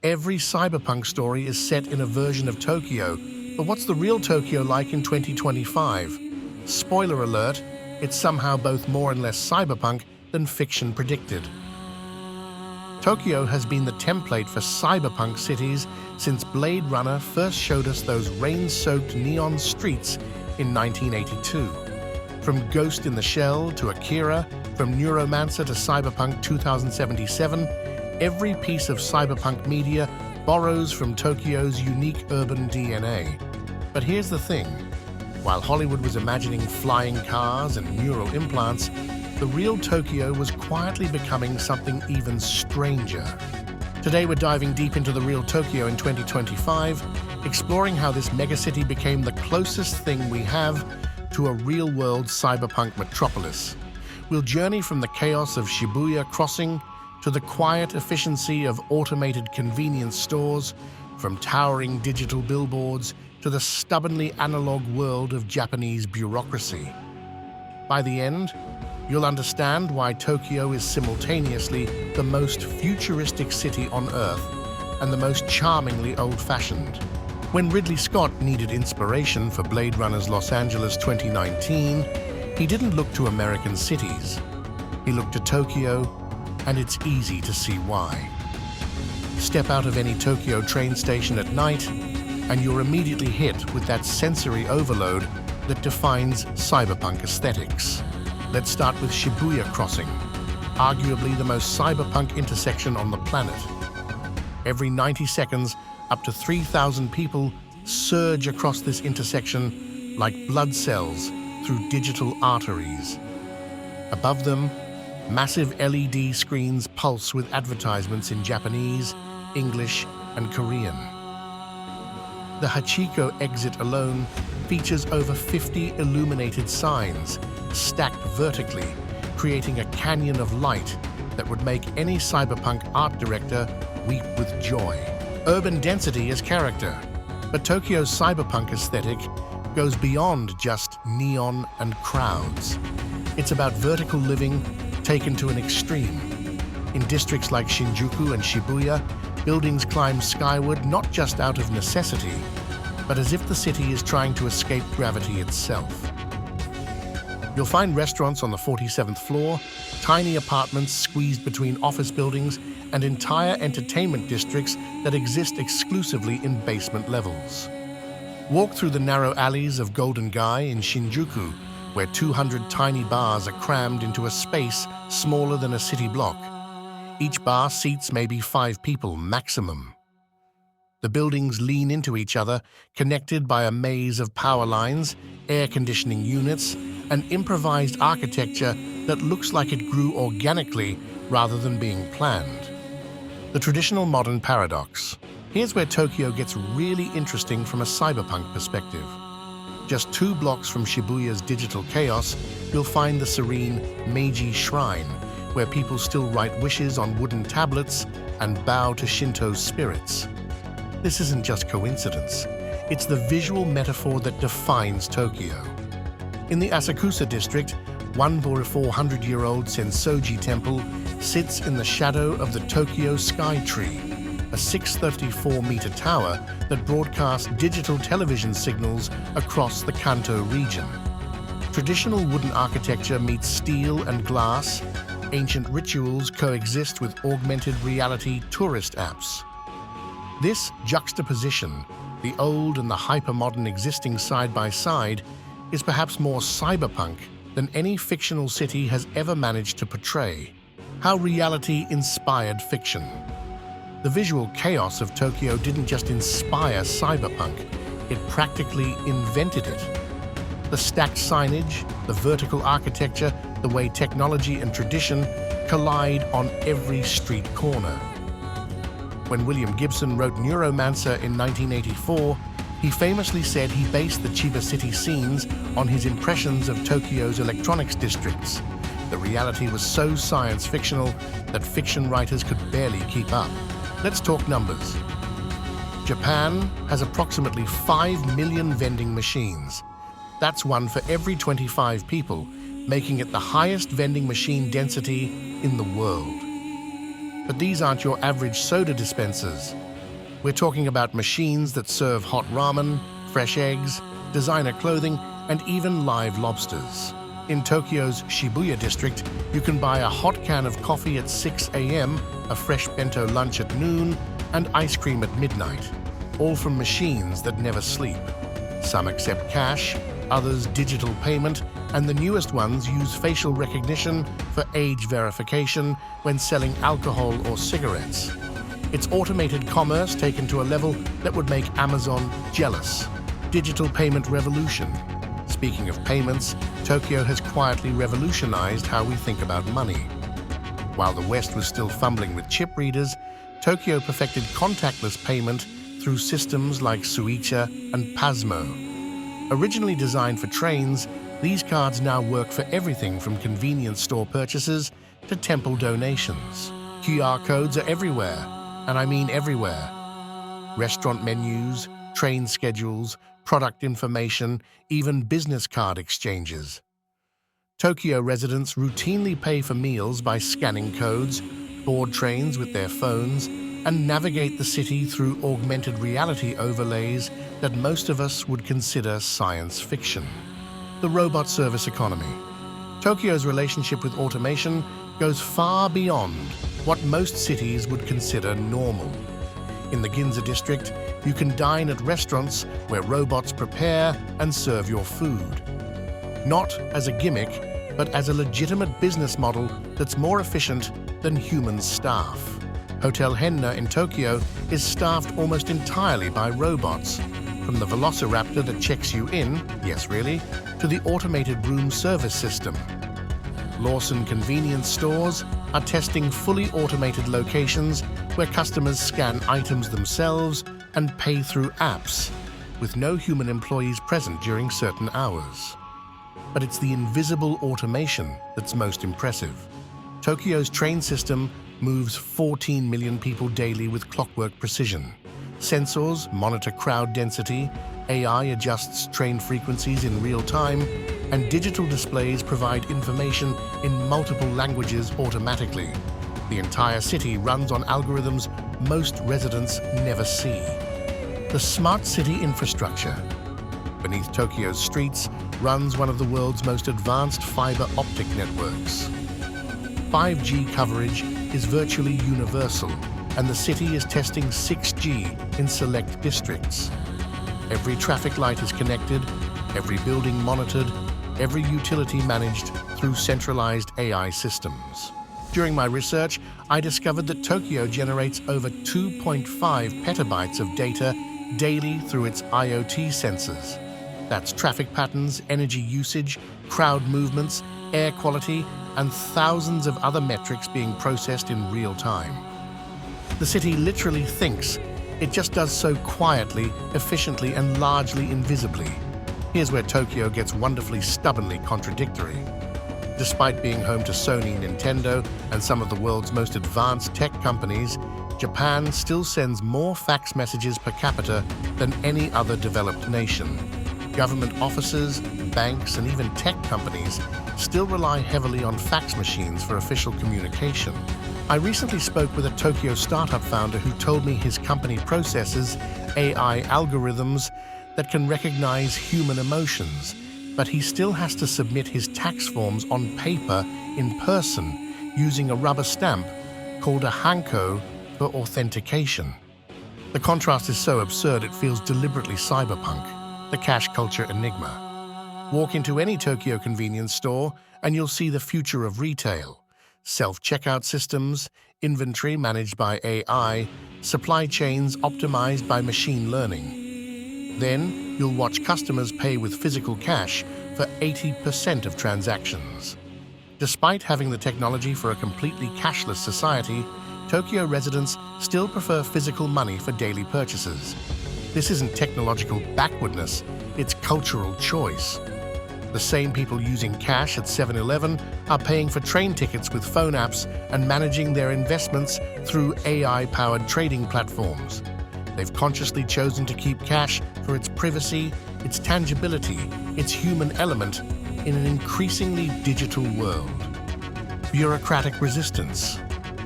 Every cyberpunk story is set in a version of Tokyo, but what's the real Tokyo like in 2025? Spoiler alert, it's somehow both more and less cyberpunk than fiction predicted. Tokyo has been the template for cyberpunk cities since Blade Runner first showed us those rain-soaked neon streets in 1982. From Ghost in the Shell to Akira, from Neuromancer to Cyberpunk 2077, every piece of cyberpunk media borrows from Tokyo's unique urban DNA. But here's the thing. While Hollywood was imagining flying cars and neural implants, the real Tokyo was quietly becoming something even stranger. Today we're diving deep into the real Tokyo in 2025, exploring how this megacity became the closest thing we have to a real-world cyberpunk metropolis. We'll journey from the chaos of Shibuya Crossing to the quiet efficiency of automated convenience stores, from towering digital billboards to the stubbornly analog world of Japanese bureaucracy. By the end, you'll understand why Tokyo is simultaneously the most futuristic city on Earth and the most charmingly old-fashioned. When Ridley Scott needed inspiration for Blade Runner's Los Angeles 2019, he didn't look to American cities. He looked to Tokyo, and it's easy to see why. Step out of any Tokyo train station at night, and you're immediately hit with that sensory overload that defines cyberpunk aesthetics. Let's start with Shibuya Crossing, arguably the most cyberpunk intersection on the planet. Every 90 seconds, up to 3,000 people surge across this intersection like blood cells through digital arteries. Above them, massive LED screens pulse with advertisements in Japanese, English, and Korean. The Hachiko exit alone features over 50 illuminated signs, stacked vertically, creating a canyon of light that would make any cyberpunk art director weep with joy. Urban density is character, but Tokyo's cyberpunk aesthetic goes beyond just neon and crowds. It's about vertical living taken to an extreme. In districts like Shinjuku and Shibuya, buildings climb skyward not just out of necessity, but as if the city is trying to escape gravity itself. You'll find restaurants on the 47th floor, tiny apartments squeezed between office buildings, and entire entertainment districts that exist exclusively in basement levels. Walk through the narrow alleys of Golden Gai in Shinjuku, where 200 tiny bars are crammed into a space smaller than a city block. Each bar seats maybe 5 people maximum. The buildings lean into each other, connected by a maze of power lines, air conditioning units, and improvised architecture that looks like it grew organically rather than being planned. The traditional modern paradox. Here's where Tokyo gets really interesting from a cyberpunk perspective. Just 2 blocks from Shibuya's digital chaos, you'll find the serene Meiji Shrine, where people still write wishes on wooden tablets and bow to Shinto spirits. This isn't just coincidence. It's the visual metaphor that defines Tokyo. In the Asakusa district, one 400-year-old Sensoji temple sits in the shadow of the Tokyo Sky Tree, a 634-meter tower that broadcasts digital television signals across the Kanto region. Traditional wooden architecture meets steel and glass. Ancient rituals coexist with augmented reality tourist apps. This juxtaposition, the old and the hypermodern existing side by side, is perhaps more cyberpunk than any fictional city has ever managed to portray. How reality inspired fiction. The visual chaos of Tokyo didn't just inspire cyberpunk, it practically invented it. The stacked signage, the vertical architecture, the way technology and tradition collide on every street corner. When William Gibson wrote Neuromancer in 1984, he famously said he based the Chiba City scenes on his impressions of Tokyo's electronics districts. The reality was so science-fictional that fiction writers could barely keep up. Let's talk numbers. Japan has approximately 5 million vending machines. That's one for every 25 people, making it the highest vending machine density in the world. But these aren't your average soda dispensers. We're talking about machines that serve hot ramen, fresh eggs, designer clothing, and even live lobsters. In Tokyo's Shibuya district, you can buy a hot can of coffee at 6 a.m., a fresh bento lunch at noon, and ice cream at midnight, all from machines that never sleep. Some accept cash, others digital payment, and the newest ones use facial recognition for age verification when selling alcohol or cigarettes. It's automated commerce taken to a level that would make Amazon jealous. Digital payment revolution. Speaking of payments, Tokyo has quietly revolutionized how we think about money. While the West was still fumbling with chip readers, Tokyo perfected contactless payment through systems like Suica and Pasmo. Originally designed for trains, these cards now work for everything from convenience store purchases to temple donations. QR codes are everywhere, and I mean everywhere. Restaurant menus, train schedules, product information, even business card exchanges. Tokyo residents routinely pay for meals by scanning codes, board trains with their phones, and navigate the city through augmented reality overlays that most of us would consider science fiction. The robot service economy. Tokyo's relationship with automation goes far beyond what most cities would consider normal. In the Ginza district, you can dine at restaurants where robots prepare and serve your food. Not as a gimmick, but as a legitimate business model that's more efficient than human staff. Hotel Henna in Tokyo is staffed almost entirely by robots, from the velociraptor that checks you in, yes really, to the automated room service system. Lawson convenience stores are testing fully automated locations where customers scan items themselves and pay through apps, with no human employees present during certain hours. But it's the invisible automation that's most impressive. Tokyo's train system moves 14 million people daily with clockwork precision. Sensors monitor crowd density, AI adjusts train frequencies in real time, and digital displays provide information in multiple languages automatically. The entire city runs on algorithms most residents never see. The smart city infrastructure. Beneath Tokyo's streets runs one of the world's most advanced fiber optic networks. 5G coverage is virtually universal, and the city is testing 6G in select districts. Every traffic light is connected, every building monitored, every utility managed through centralized AI systems. During my research, I discovered that Tokyo generates over 2.5 petabytes of data daily through its IoT sensors. That's traffic patterns, energy usage, crowd movements, air quality, and thousands of other metrics being processed in real time. The city literally thinks. It just does so quietly, efficiently, and largely invisibly. Here's where Tokyo gets wonderfully stubbornly contradictory. Despite being home to Sony, Nintendo, and some of the world's most advanced tech companies, Japan still sends more fax messages per capita than any other developed nation. Government offices, banks, and even tech companies still rely heavily on fax machines for official communication. I recently spoke with a Tokyo startup founder who told me his company processes AI algorithms that can recognize human emotions, but he still has to submit his tax forms on paper in person using a rubber stamp called a hanko for authentication. The contrast is so absurd it feels deliberately cyberpunk, the cash culture enigma. Walk into any Tokyo convenience store and you'll see the future of retail. Self-checkout systems, inventory managed by AI, supply chains optimized by machine learning. Then, you'll watch customers pay with physical cash for 80% of transactions. Despite having the technology for a completely cashless society, Tokyo residents still prefer physical money for daily purchases. This isn't technological backwardness, it's cultural choice. The same people using cash at 7-Eleven are paying for train tickets with phone apps and managing their investments through AI-powered trading platforms. They've consciously chosen to keep cash for its privacy, its tangibility, its human element in an increasingly digital world. Bureaucratic resistance.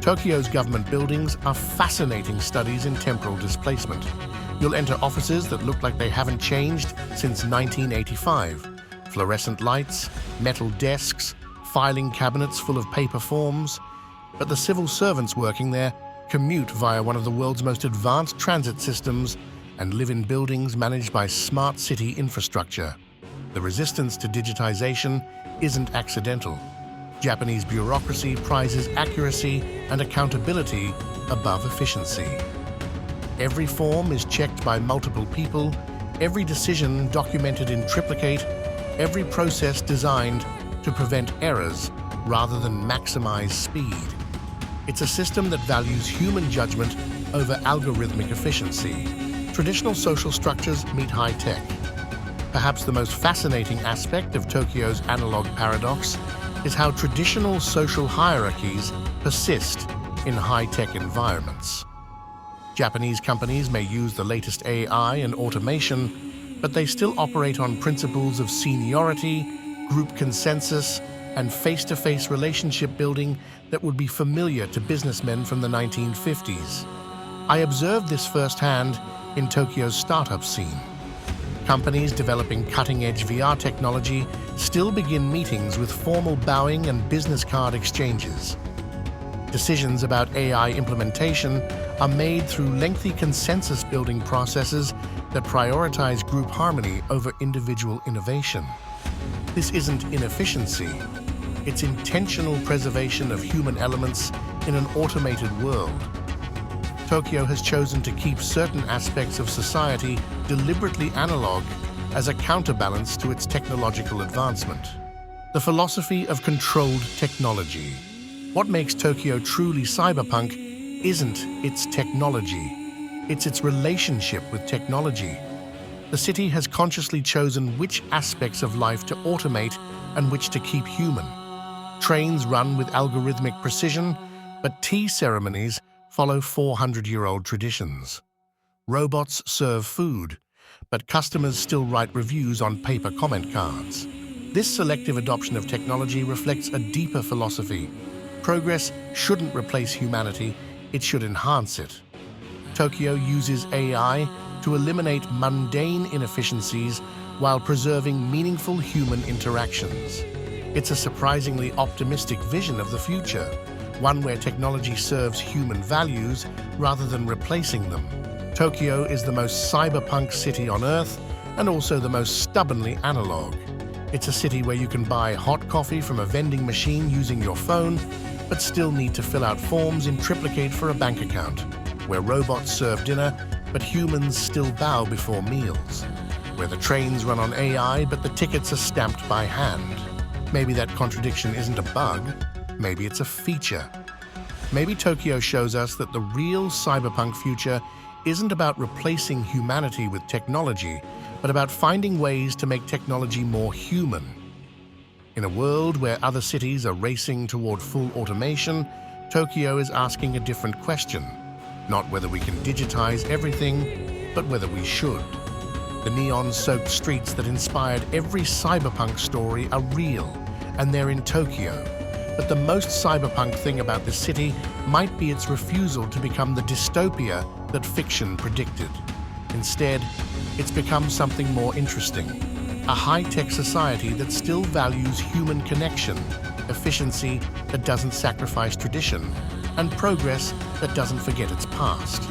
Tokyo's government buildings are fascinating studies in temporal displacement. You'll enter offices that look like they haven't changed since 1985. Fluorescent lights, metal desks, filing cabinets full of paper forms. But the civil servants working there commute via one of the world's most advanced transit systems and live in buildings managed by smart city infrastructure. The resistance to digitization isn't accidental. Japanese bureaucracy prizes accuracy and accountability above efficiency. Every form is checked by multiple people, every decision documented in triplicate, every process designed to prevent errors rather than maximize speed. It's a system that values human judgment over algorithmic efficiency. Traditional social structures meet high tech. Perhaps the most fascinating aspect of Tokyo's analog paradox is how traditional social hierarchies persist in high-tech environments. Japanese companies may use the latest AI and automation, but they still operate on principles of seniority, group consensus, and face-to-face relationship building that would be familiar to businessmen from the 1950s. I observed this firsthand in Tokyo's startup scene. Companies developing cutting-edge VR technology still begin meetings with formal bowing and business card exchanges. Decisions about AI implementation are made through lengthy consensus-building processes that prioritize group harmony over individual innovation. This isn't inefficiency. It's intentional preservation of human elements in an automated world. Tokyo has chosen to keep certain aspects of society deliberately analog as a counterbalance to its technological advancement. The philosophy of controlled technology. What makes Tokyo truly cyberpunk isn't its technology, it's its relationship with technology. The city has consciously chosen which aspects of life to automate and which to keep human. Trains run with algorithmic precision, but tea ceremonies follow 400-year-old traditions. Robots serve food, but customers still write reviews on paper comment cards. This selective adoption of technology reflects a deeper philosophy. Progress shouldn't replace humanity, it should enhance it. Tokyo uses AI to eliminate mundane inefficiencies while preserving meaningful human interactions. It's a surprisingly optimistic vision of the future, one where technology serves human values rather than replacing them. Tokyo is the most cyberpunk city on Earth and also the most stubbornly analog. It's a city where you can buy hot coffee from a vending machine using your phone, but still need to fill out forms in triplicate for a bank account, where robots serve dinner, but humans still bow before meals, where the trains run on AI, but the tickets are stamped by hand. Maybe that contradiction isn't a bug, maybe it's a feature. Maybe Tokyo shows us that the real cyberpunk future isn't about replacing humanity with technology, but about finding ways to make technology more human. In a world where other cities are racing toward full automation, Tokyo is asking a different question. Not whether we can digitize everything, but whether we should. The neon-soaked streets that inspired every cyberpunk story are real, and they're in Tokyo. But the most cyberpunk thing about this city might be its refusal to become the dystopia that fiction predicted. Instead, it's become something more interesting. A high-tech society that still values human connection, efficiency that doesn't sacrifice tradition, and progress that doesn't forget its past.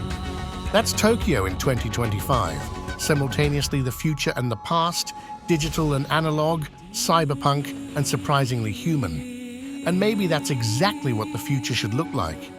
That's Tokyo in 2025, simultaneously the future and the past, digital and analog, cyberpunk and surprisingly human. And maybe that's exactly what the future should look like.